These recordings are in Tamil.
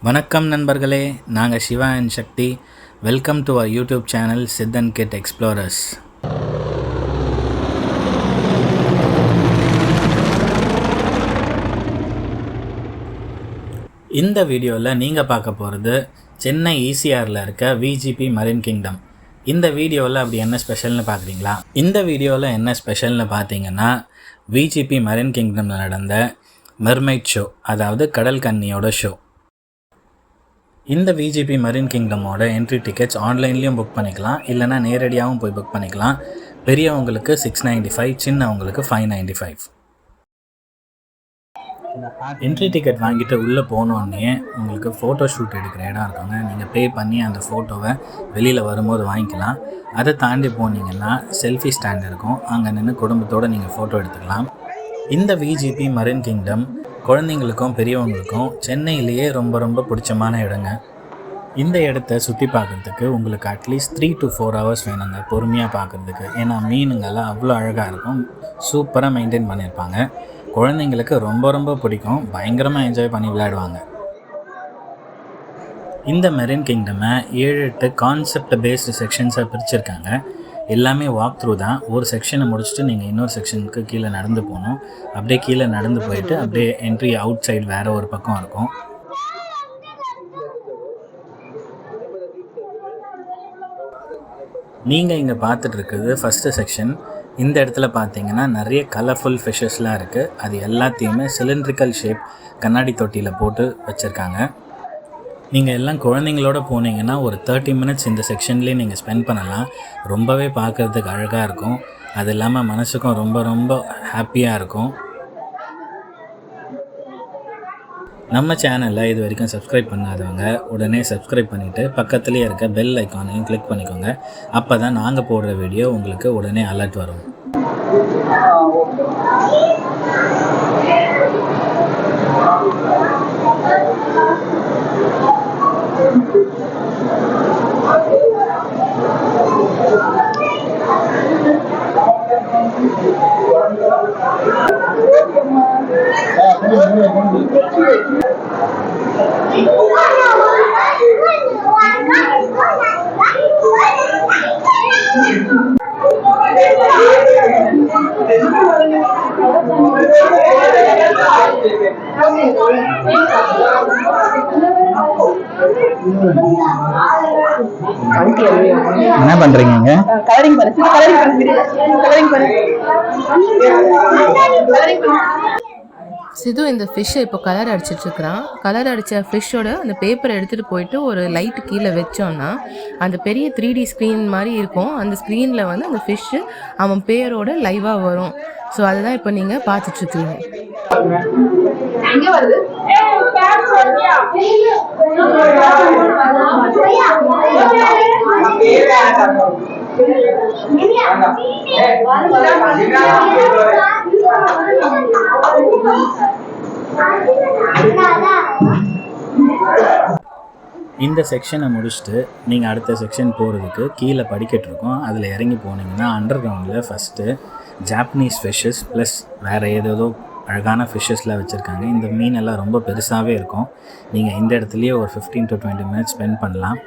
வணக்கம் நண்பர்களே, நாங்கள் Siva and Sakthi. Welcome to our YouTube channel Sid and Kid Explorers. இந்த வீடியோவில் நீங்கள் பார்க்க போகிறது சென்னை ஈசிஆரில் இருக்க விஜிபி மரைன் கிங்டம். இந்த வீடியோவில் அப்படி என்ன ஸ்பெஷல்னு பார்க்குறீங்களா? இந்த வீடியோவில் என்ன ஸ்பெஷல்னு பார்த்தீங்கன்னா, விஜிபி மரைன் கிங்டமில் நடந்த மெர்மைட் ஷோ, அதாவது கடல் கன்னியோட ஷோ. இந்த விஜிபி மரைன் கிங்டமோட என்ட்ரி டிக்கெட்ஸ் ஆன்லைன்லேயும் புக் பண்ணிக்கலாம், இல்லைனா நேரடியாகவும் போய் புக் பண்ணிக்கலாம். பெரியவங்களுக்கு 695, சின்னவங்களுக்கு 595. என்ட்ரி டிக்கெட் வாங்கிட்டு உள்ளே போனோடனே உங்களுக்கு ஃபோட்டோ ஷூட் எடுக்கிற இடம் இருக்காங்க. நீங்கள் பே பண்ணி அந்த ஃபோட்டோவை வெளியில் வரும்போது வாங்கிக்கலாம். அதை தாண்டி போனீங்கன்னா செல்ஃபி ஸ்டாண்ட் இருக்கும், அங்கே நின்று குடும்பத்தோடு நீங்கள் ஃபோட்டோ எடுத்துக்கலாம். இந்த விஜிபி மரைன் கிங்டம் குழந்தைங்களுக்கும் பெரியவங்களுக்கும் சென்னையிலேயே ரொம்ப ரொம்ப பிடிச்சமான இடங்க. இந்த இடத்த சுற்றி பார்க்குறதுக்கு உங்களுக்கு அட்லீஸ்ட் 3 to 4 hours வேணுங்க, பொறுமையாக பார்க்குறதுக்கு. ஏன்னா மீனுங்கெல்லாம் அவ்வளோ அழகாக இருக்கும், சூப்பராக மெயின்டைன் பண்ணியிருப்பாங்க. குழந்தைங்களுக்கு ரொம்ப ரொம்ப பிடிக்கும், பயங்கரமாக என்ஜாய் பண்ணி விளையாடுவாங்க. இந்த மெரைன் கிங்டமை 7-8 கான்செப்ட் பேஸ்டு செக்ஷன்ஸாக பிரிச்சுருக்காங்க. எல்லாமே வாக் த்ரூ தான். ஒரு செக்ஷனை முடிச்சுட்டு நீங்கள் இன்னொரு செக்ஷனுக்கு கீழே நடந்து போகணும். அப்படியே கீழே நடந்து போயிட்டு அப்படியே என்ட்ரி அவுட் சைடு வேறு ஒரு பக்கம் இருக்கும். நீங்கள் இங்கே பார்த்துட்டு இருக்கிறது ஃபஸ்ட்டு செக்ஷன். இந்த இடத்துல பார்த்தீங்கன்னா நிறைய கலர்ஃபுல் ஃபிஷ்ஷஸ்லாம் இருக்குது. அது எல்லாத்தையுமே சிலிண்ட்ரிக்கல் ஷேப் கண்ணாடி தொட்டியில் போட்டு வச்சுருக்காங்க. நீங்கள் எல்லாம் குழந்தைங்களோட போனீங்கன்னா ஒரு 30 minutes இந்த செக்ஷன்லேயே நீங்கள் ஸ்பெண்ட் பண்ணலாம். ரொம்பவே பார்க்குறதுக்கு அழகாக இருக்கும். அது இல்லாமல் மனசுக்கும் ரொம்ப ரொம்ப ஹாப்பியாக இருக்கும். நம்ம சேனலில் இது வரைக்கும் சப்ஸ்கிரைப் பண்ணாதவங்க உடனே சப்ஸ்கிரைப் பண்ணிவிட்டு பக்கத்துலேயே இருக்க பெல் ஐக்கானையும் கிளிக் பண்ணிக்கோங்க. அப்போ தான் நாங்கள் போடுற வீடியோ உங்களுக்கு உடனே அலர்ட் வரும். என்ன பண்றீங்க? கலரிங் சிது இந்த ஃபிஷ்ஷை இப்போ கலர் அடிச்சிட்ருக்கிறான். கலர் அடித்த ஃபிஷ்ஷோட அந்த பேப்பரை எடுத்துகிட்டு போயிட்டு ஒரு லைட்டு கீழே வச்சோன்னா அந்த பெரிய 3D ஸ்க்ரீன் மாதிரி இருக்கும். அந்த ஸ்க்ரீனில் வந்து அந்த ஃபிஷ்ஷு அவன் பேரோட லைவாக வரும். ஸோ அதுதான் இப்போ நீங்கள் பார்த்துட்ருக்கீங்க. இந்த செக்ஷனை முடிச்சுட்டு நீங்கள் அடுத்த செக்ஷன் போகிறதுக்கு கீழே படிக்கட்டு இருக்கும். அதில் இறங்கி போனீங்கன்னா அண்டர் கிரவுண்டில் ஃபஸ்ட்டு ஜாப்பனீஸ் ஃபிஷ்ஷஸ் ப்ளஸ் வேறு ஏதோ அழகான ஃபிஷ்ஷஸ்லாம் வச்சுருக்காங்க. இந்த மீனெல்லாம் ரொம்ப பெருசாகவே இருக்கும். நீங்கள் இந்த இடத்துலையே ஒரு 15 to 20 minutes ஸ்பெண்ட் பண்ணலாம்.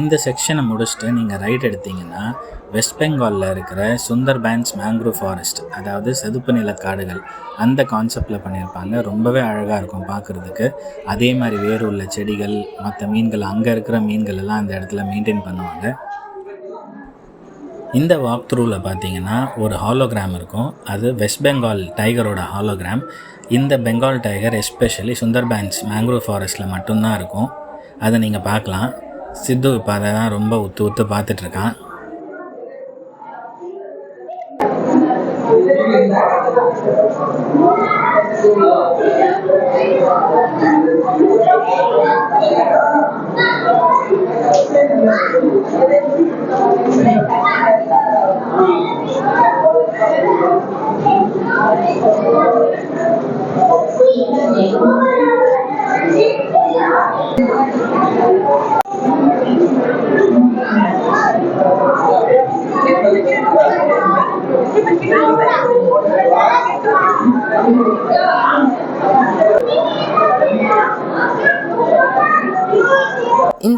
இந்த செக்ஷனை முடிச்சுட்டு நீங்கள் ரைட் எடுத்தீங்கன்னா வெஸ்ட் பெங்காலில் இருக்கிற சுந்தர்பான்ஸ் மேங்க்ரூவ் ஃபாரஸ்ட், அதாவது சதுப்பு நில காடுகள், அந்த கான்செப்டில் பண்ணியிருப்பாங்க. ரொம்பவே அழகாக இருக்கும் பார்க்குறதுக்கு. அதே மாதிரி வேறு உள்ள செடிகள், மற்ற மீன்கள், அங்கே இருக்கிற மீன்கள் எல்லாம் அந்த இடத்துல மெயின்டைன் பண்ணுவாங்க. இந்த வாக் த்ரூவில் பார்த்தீங்கன்னா ஒரு ஹாலோகிராம் இருக்கும். அது வெஸ்ட் பெங்கால் டைகரோட ஹாலோகிராம். இந்த Bengal tiger especially Sundarbans mangrove ஃபாரஸ்ட்டில் மட்டும்தான் இருக்கும். அதை நீங்கள் பார்க்கலாம். சித்து இப்போ அதை தான் ரொம்ப உத்து பார்த்துட்ருக்கான்.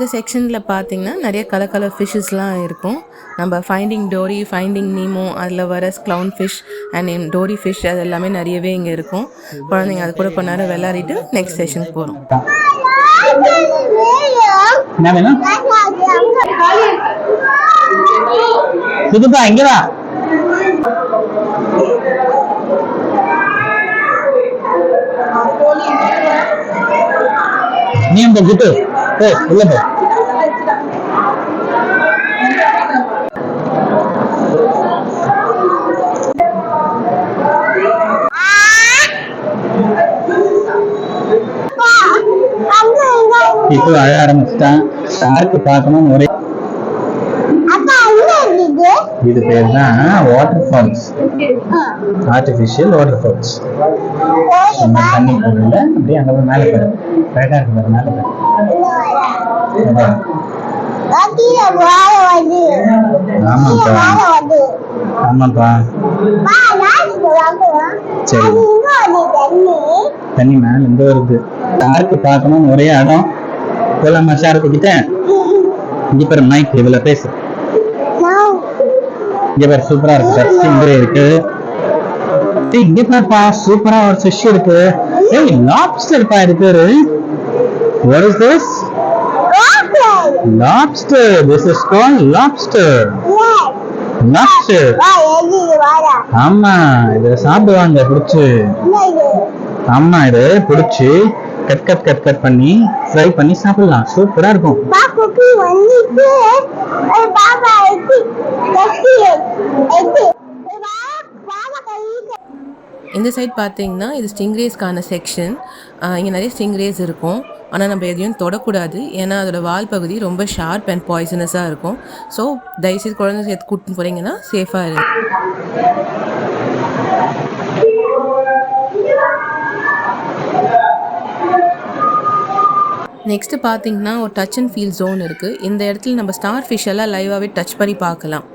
இந்த செக்ஷனில் பார்த்தீங்கன்னா நிறைய கலர் ஃபிஷ்ஷஸ்லாம் இருக்கும். நம்ம ஃபைண்டிங் டோரி, ஃபைண்டிங் நீமோ, அதில் வர clown fish and Dory fish அது எல்லாமே நிறையவே இங்கே இருக்கும். குழந்தைங்க அது கூட கொஞ்ச நேரம் விளையாடிட்டு நெக்ஸ்ட் செஷனுக்கு போகிறோம். என்ன வேணும்? சிதுப்பா இங்க வா. நீ அந்த கிட்டு உள்ள போ. இப்போ அழ ஆரம்பிச்சுட்டான். ஷார்க்கு பார்க்கணும் ஒரே. இது பேர் தான் water falls, artificial water falls. நம்ம தண்ணி போகல, அப்படியே அங்கே போய் மேலே போயிடும். கரெக்டாக இருக்கு பாரு, மேலே போயிடும். ஆமாப்பா சரி. தண்ணி மேல இருந்து வருது. ஷார்க்கு பார்க்கணும் ஒரே இடம். போலாமா ஷார்க்கு கிட்ட? இங்க பேர் மைக் இதுல பேசு. இங்க பேர் சூப்பரா இருக்கு, இங்க இருக்கு. இங்க பாருப்பா சூப்பரா ஒரு ஃபிஷ் இருக்கு. ஏய் லாப்ஸ்டர் பா இது பேரு. What is this? Lobster. This is called lobster. Lobster. ஆமா இத சாப்பிடுவாங்க பிடிச்சு. ஆமா இது பிடிச்சு கட் பண்ணி ஃப்ரை பண்ணி சாப்பிடலாம். சூப்பரா இருக்கும். இந்த சைட் பார்த்தீங்கன்னா இது ஸ்டிங்ரேஸ்க்கான செக்ஷன். இங்கே நிறைய ஸ்டிங்ரேஸ் இருக்கும். ஆனால் நம்ம எதையும் தொடக்கூடாது, ஏன்னா அதோட வால் பகுதி ரொம்ப ஷார்ப் அண்ட் பாய்சனஸாக இருக்கும். ஸோ தயவுசெய்து குழந்தை சேர்த்து கூட்டின்னு போகிறீங்கன்னா சேஃபாக இருக்கும். நெக்ஸ்ட்டு பார்த்தீங்கன்னா ஒரு டச் அண்ட் ஃபீல் ஜோன் இருக்குது. இந்த இடத்துல நம்ம ஸ்டார் ஃபிஷ் எல்லாம் லைவாகவே டச் பண்ணி பார்க்கலாம்.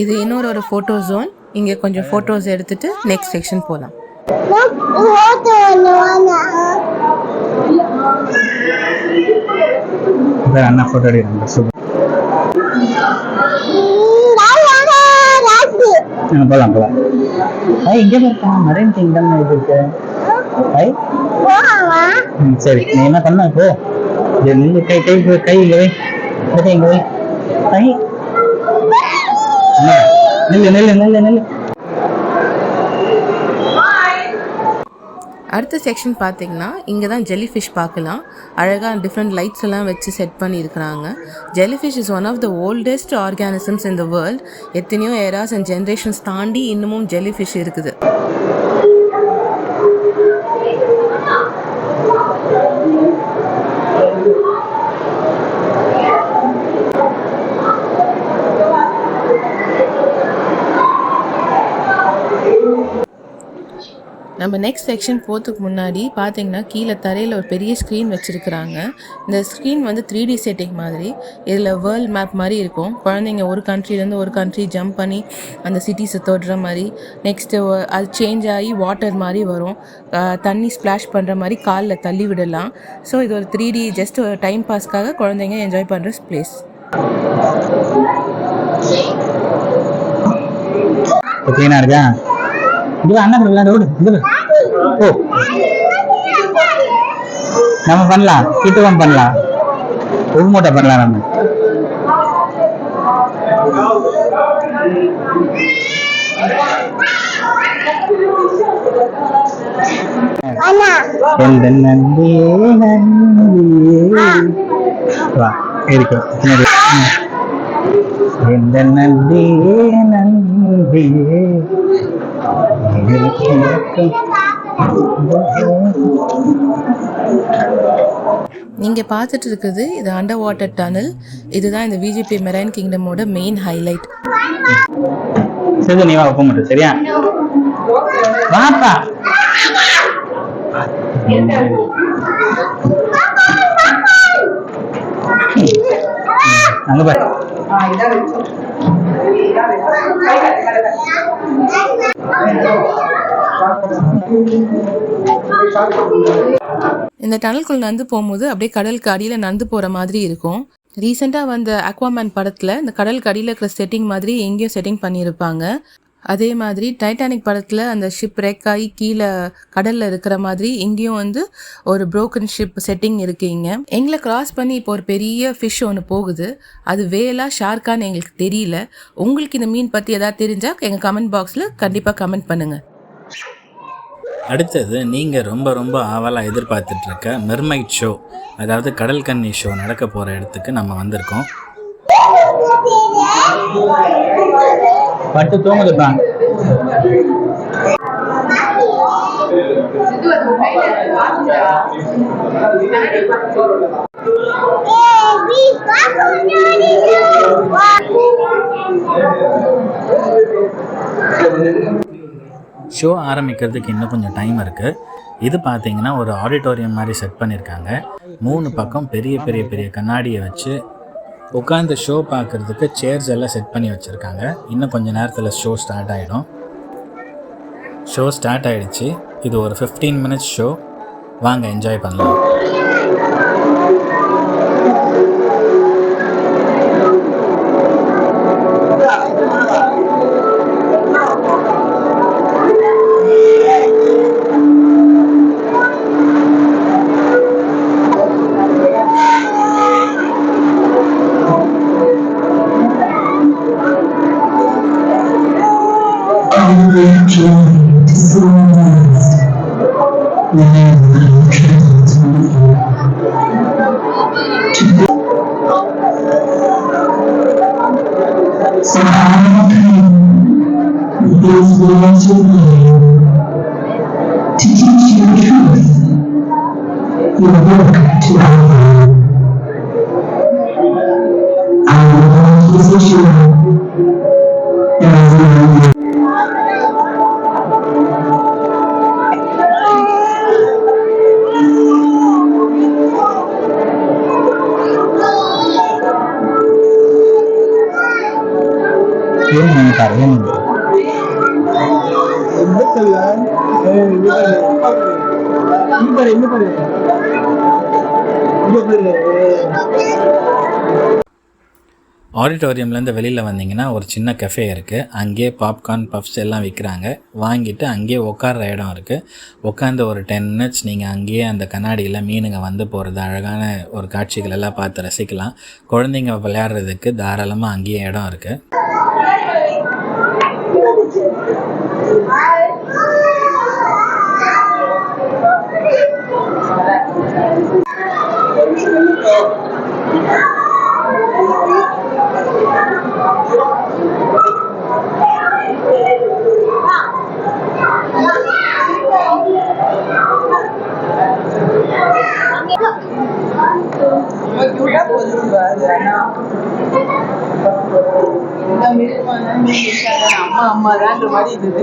இது இன்னொரு ஃபோட்டோ ஜோன். இங்கே கொஞ்சம் ஃபோட்டோஸ் எடுத்துட்டு நெக்ஸ்ட் செக்ஷன் போகலாம். அண்ணா ஃபோட்டோ எடுக்கிறாங்க. போலாம் போலாம். இங்க இருக்கா மரைன் கிங்டம் இது இருக்கு. சரி நீ என்ன பண்ண இப்போ? நில்லு, கை கை கை இங்க வை, கை இங்க வை. கை நில்லு நில்லு நில்லு நில்லு. அடுத்த செக்ஷன் பார்த்தீங்கன்னா இங்கே தான் ஜெல்லி ஃபிஷ் பார்க்கலாம். அழகாக டிஃப்ரெண்ட் லைட்ஸ் எல்லாம் வச்சு செட் பண்ணியிருக்கிறாங்க. Jelly fish is one of the oldest organisms in the world. எத்தனையோ ஏராஸ் அண்ட் ஜென்ரேஷன்ஸ் தாண்டி இன்னமும் ஜெல்லி ஃபிஷ் இருக்குது. நம்ம நெக்ஸ்ட் செக்ஷன் போகிறதுக்கு முன்னாடி பார்த்தீங்கன்னா கீழே தரையில் ஒரு பெரிய ஸ்க்ரீன் வச்சுருக்குறாங்க. இந்த ஸ்க்ரீன் வந்து 3D செட்டிங் மாதிரி. இதில் வேர்ல்ட் மேப் மாதிரி இருக்கும். குழந்தைங்க ஒரு கண்ட்ரிலேருந்து ஒரு கண்ட்ரி ஜம்ப் பண்ணி அந்த சிட்டிஸை தொடுற மாதிரி. நெக்ஸ்ட்டு அது சேஞ்ச் ஆகி வாட்டர் மாதிரி வரும். தண்ணி ஸ்ப்ளாஷ் பண்ணுற மாதிரி காலில் தள்ளி விடலாம். ஸோ இது ஒரு 3D ஜஸ்ட் ஒரு டைம் பாஸ்க்காக குழந்தைங்க என்ஜாய் பண்ணுற பிளேஸ். இருக்கா நம்ம பண்ணலாம், கிட்டுவம் பண்ணலாம், ஒரு மூட்டை பண்ணலாம். நம்ம இருக்கு நன்றியே நன்றியே. நீங்கள் பார்த்துட்டு இருக்குது இது அண்டர் வாட்டர் டனல். இதுதான் இந்த விஜிபி மெரைன் கிங்டமோட மெயின் ஹைலைட். சிது நீ வா உப்பு மட்டும் சரியா வாப்பா அங்க பாரு இந்த டனல்குள்ள நடந்து போகும்போது அப்படியே கடலுக்கு அடியில் நடந்து போகிற மாதிரி இருக்கும். ரீசெண்டாக வந்த அக்வாமேன் படத்தில் இந்த கடலுக்கு அடியில் இருக்கிற செட்டிங் மாதிரி எங்கேயும் செட்டிங் பண்ணியிருப்பாங்க. அதே மாதிரி டைட்டானிக் படத்தில் அந்த ஷிப் ரெக் ஆகி கீழே கடலில் இருக்கிற மாதிரி இங்கேயும் வந்து ஒரு புரோக்கன் ஷிப் செட்டிங் இருக்குங்க. எங்களை கிராஸ் பண்ணி இப்போ ஒரு பெரிய ஃபிஷ் ஒன்று போகுது. அது வேலா ஷார்க்கான்னு எங்களுக்கு தெரியல. உங்களுக்கு இந்த மீன் பற்றி எதாவது தெரிஞ்சால் எங்கள் கமெண்ட் பாக்ஸில் கண்டிப்பாக கமெண்ட் பண்ணுங்கள். அடுத்தது நீங்கள் ரொம்ப ஆவலாக எதிர்பார்த்துட்ருக்க மெர்மைட் ஷோ, அதாவது கடல் கன்னி ஷோ நடக்க போகிற இடத்துக்கு நம்ம வந்திருக்கோம். பட்டு தூங்குதுப்பா. ஷோ ஆரம்பிக்கிறதுக்கு இன்னும் கொஞ்சம் டைம் இருக்குது. இது பார்த்தீங்கன்னா ஒரு ஆடிட்டோரியம் மாதிரி செட் பண்ணியிருக்காங்க. 3 பக்கம் பெரிய கண்ணாடியை வச்சு உட்காந்து ஷோ பார்க்குறதுக்கு சேர்ஸ் எல்லாம் செட் பண்ணி வச்சுருக்காங்க. இன்னும் கொஞ்சம் நேரத்தில் ஷோ ஸ்டார்ட் ஆகிடும். ஷோ ஸ்டார்ட் ஆகிடுச்சு. இது ஒரு 15 மினிட்ஸ் ஷோ. வாங்க என்ஜாய் பண்ணலாம். ஆடிட்டோரியம்லேருந்து வெளியில் வந்தீங்கன்னா ஒரு சின்ன கஃபே இருக்குது. அங்கேயே பாப்கார்ன் பஃப்ஸ் எல்லாம் விற்கிறாங்க. வாங்கிட்டு அங்கேயே உட்கார்ற இடம் இருக்குது. உட்காந்து ஒரு 10 மினிட்ஸ் நீங்கள் அங்கேயே அந்த கண்ணாடியில் மீனுங்க வந்து போகிறது, அழகான ஒரு காட்சிகள் எல்லாம் பார்த்து ரசிக்கலாம். குழந்தைங்க விளையாடுறதுக்கு தாராளமாக அங்கேயே இடம் இருக்குது. அம்மா தான் மாதிரி இருந்தது.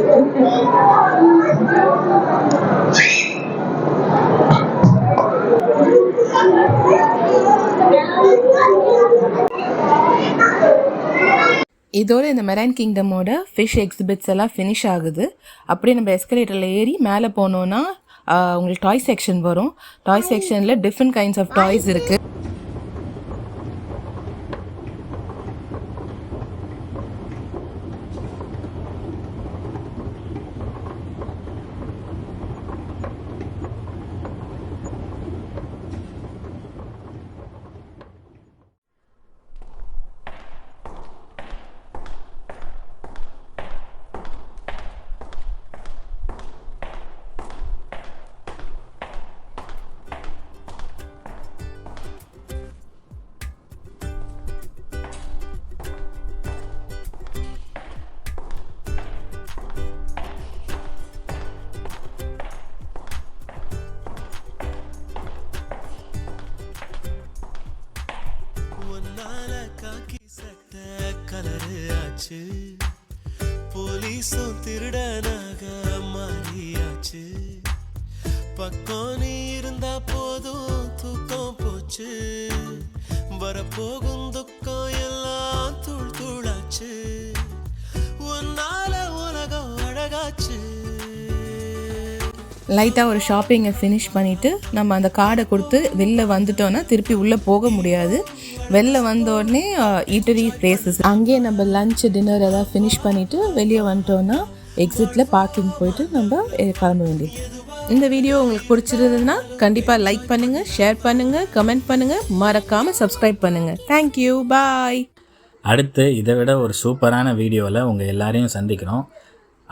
இதோட இந்த மெரைன் கிங்டமோட ஃபிஷ் எக்ஸிபிட்ஸ் எல்லாம் ஃபினிஷ் ஆகுது. அப்படியே நம்ம எஸ்கலேட்டரில் ஏறி மேலே போனோன்னா உங்களுக்கு டாய் செக்ஷன் வரும். டாய் செக்ஷனில் டிஃப்ரெண்ட் கைண்ட்ஸ் ஆஃப் டாய்ஸ் இருக்குது. காக்கி சட்ட கலரு ஆச்சு போலி போலீஸும் திருடனாக மாறியாச்சு. பக்கம் நீ இருந்தா போதும் தூக்கம் போச்சு. வரப்போகும் துக்கம் எல்லாம் தூள் தூளாச்சு. உன்னால உலகம் அழகாச்சு. லைட்டாக ஒரு ஷாப்பிங்கை ஃபினிஷ் பண்ணிவிட்டு நம்ம அந்த கார்டை கொடுத்து வெளில வந்துட்டோன்னா திருப்பி உள்ளே போக முடியாது. வெளில வந்தோடனே ஈட்டரி பிளேசஸ் அங்கேயே நம்ம லஞ்ச் டின்னர் எதாவது ஃபினிஷ் பண்ணிவிட்டு வெளியே வந்துட்டோன்னா எக்ஸிட்டில் பார்க்கிங் போயிட்டு நம்ம கிளம்ப வேண்டியது. இந்த வீடியோ உங்களுக்கு பிடிச்சிருந்ததுன்னா கண்டிப்பாக லைக் பண்ணுங்கள், ஷேர் பண்ணுங்கள், கமெண்ட் பண்ணுங்கள், மறக்காமல் சப்ஸ்கிரைப் பண்ணுங்கள். தேங்க்யூ, பாய். அடுத்து இதை விட ஒரு சூப்பரான வீடியோவில் உங்கள் எல்லாரையும் சந்திக்கிறோம்.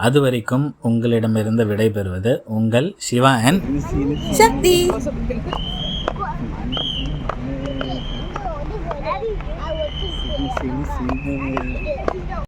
அது வரைக்கும் உங்களிடமிருந்து விடைபெறுவது உங்கள் சிவா அண்ட் சக்தி. sing.